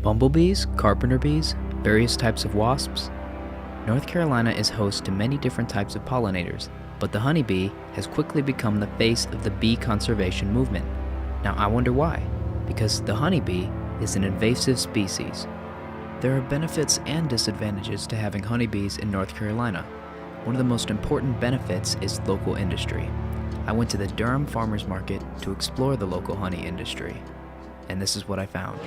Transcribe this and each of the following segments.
Bumblebees, carpenter bees, various types of wasps. North Carolina is host to many different types of pollinators, but the honeybee has quickly become the face of the bee conservation movement. Now I wonder why. Because the honeybee is an invasive species. There are benefits and disadvantages to having honeybees in North Carolina. One of the most important benefits is local industry. I went to the Durham Farmers Market to explore the local honey industry, and this is what I found.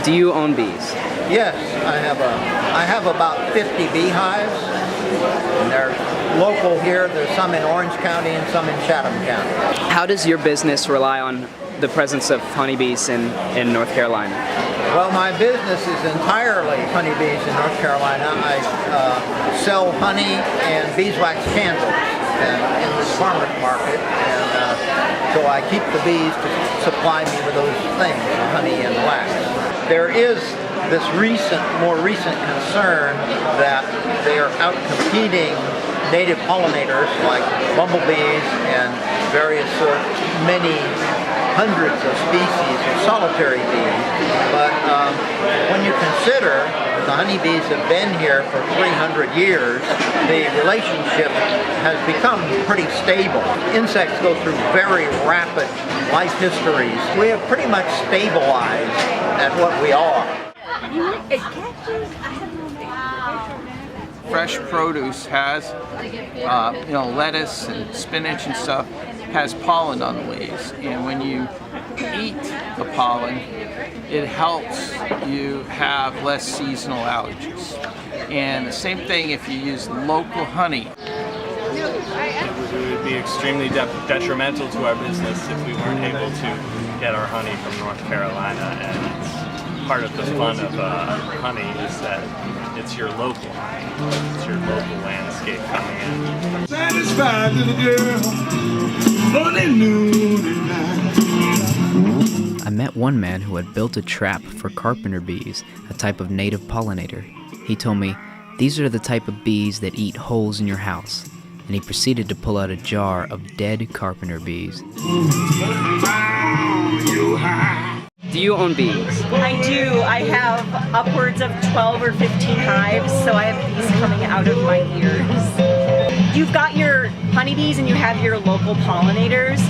Do you own bees? Yes, I have about 50 beehives, and they're local here. There's some in Orange County and some in Chatham County. How does your business rely on the presence of honeybees in North Carolina? Well, my business is entirely honeybees in North Carolina. I sell honey and beeswax candles in this farmer's market, and so I keep the bees to supply me with those things, honey and wax. There is this more recent concern that they are out-competing native pollinators like bumblebees and various many hundreds of species of solitary bees. But when you consider that the honeybees have been here for 300 years, the relationship has become pretty stable. Insects go through very rapid life histories. We have pretty much stabilized at what we are. Fresh produce has, lettuce and spinach and stuff has pollen on the leaves, and when you eat the pollen, it helps you have less seasonal allergies. And the same thing if you use local honey. It would be extremely detrimental to our business if we weren't able to get our honey from North Carolina, and part of the fun of honey is that it's your local honey. It's your local landscape coming in. Satisfied little girl, morning, noon, and night. I met one man who had built a trap for carpenter bees, a type of native pollinator. He told me, "These are the type of bees that eat holes in your house." And he proceeded to pull out a jar of dead carpenter bees. Do you own bees? I do. I have upwards of 12 or 15 hives, so I have bees coming out of my ears. You've got your honeybees and you have your local pollinators.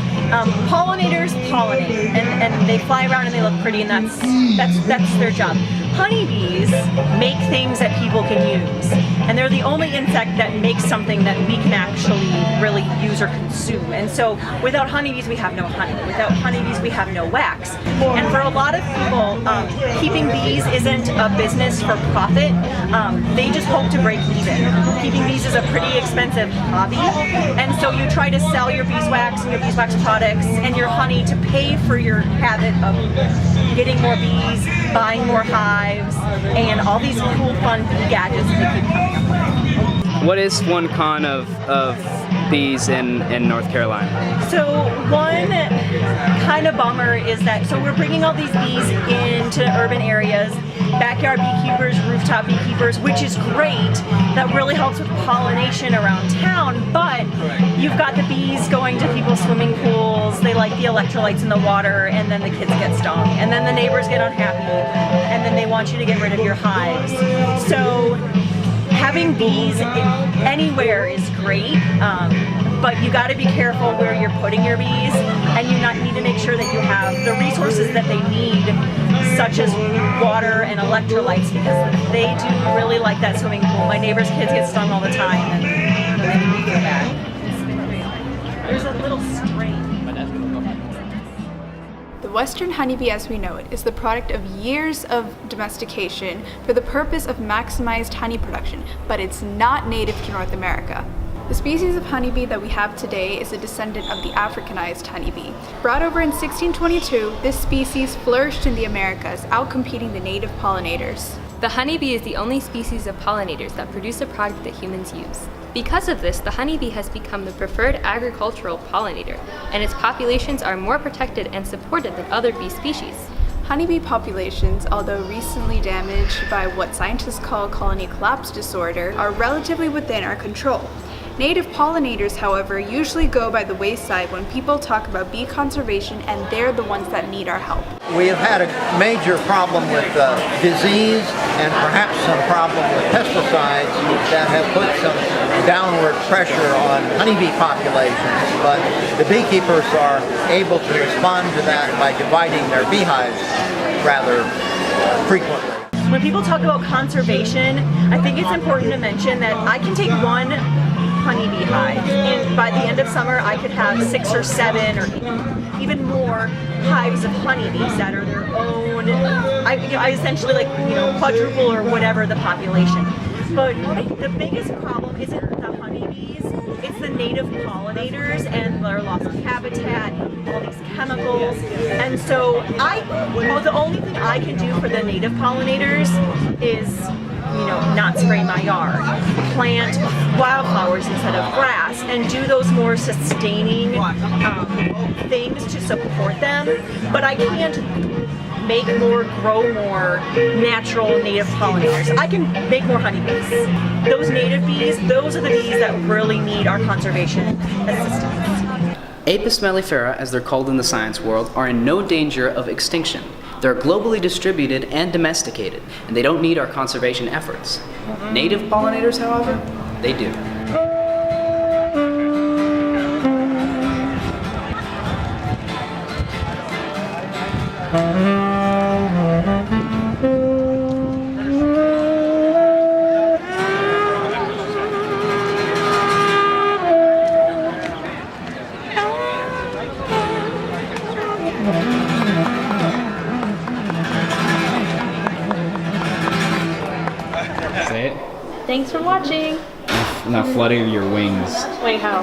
Pollinators pollinate, and they fly around and they look pretty, and that's their job. Honeybees make things that people can use, and they're the only insect that makes something that we can actually really use or consume. And so without honeybees we have no honey. Without honeybees we have no wax. And for a lot of people, keeping bees isn't a business for profit. They just hope to break even. Keeping bees is a pretty expensive hobby, and so you try to sell your beeswax and your beeswax products and your honey to pay for your habit of getting more bees, buying more hives, and all these cool, fun bee gadgets that they keep coming up with. What is one con of bees in North Carolina? So one kind of bummer is that, so we're bringing all these bees into urban areas, backyard beekeepers, rooftop beekeepers, which is great. That really helps with pollination around town, but you've got the bees going to people's swimming pools, they like the electrolytes in the water, and then the kids get stung, and then the neighbors get unhappy, and then they want you to get rid of your hives. So having bees anywhere is great, but you got to be careful where you're putting your bees, and you need to make sure that you have the resources that they need, such as water and electrolytes, because they do really like that swimming pool. My neighbor's kids get stung all the time, and they make me feel bad. There's a little strain. The western honeybee as we know it is the product of years of domestication for the purpose of maximized honey production, but it's not native to North America. The species of honeybee that we have today is a descendant of the Africanized honeybee. Brought over in 1622, this species flourished in the Americas, outcompeting the native pollinators. The honeybee is the only species of pollinators that produce a product that humans use. Because of this, the honeybee has become the preferred agricultural pollinator, and its populations are more protected and supported than other bee species. Honeybee populations, although recently damaged by what scientists call colony collapse disorder, are relatively within our control. Native pollinators, however, usually go by the wayside when people talk about bee conservation, and they're the ones that need our help. We have had a major problem with disease and perhaps some problem with pesticides that have put some downward pressure on honeybee populations, but the beekeepers are able to respond to that by dividing their beehives rather frequently. When people talk about conservation, I think it's important to mention that I can take one honeybee hive, and by the end of summer I could have 6 or 7 or even more hives of honeybees that are their own. I essentially quadruple or whatever the population. But the biggest problem isn't the honeybees, it's the native pollinators and their loss of habitat, all these chemicals. And so the only thing I can do for the native pollinators is not spray my yard, plant wildflowers instead of grass, and do those more sustaining things to support them. But I can't grow more natural native pollinators. I can make more honeybees. Those native bees, those are the bees that really need our conservation assistance. Apis mellifera, as they're called in the science world, are in no danger of extinction. They're globally distributed and domesticated, and they don't need our conservation efforts. Native pollinators, however, they do. Say it. Thanks for watching. Not flooding your wings. Wait, how?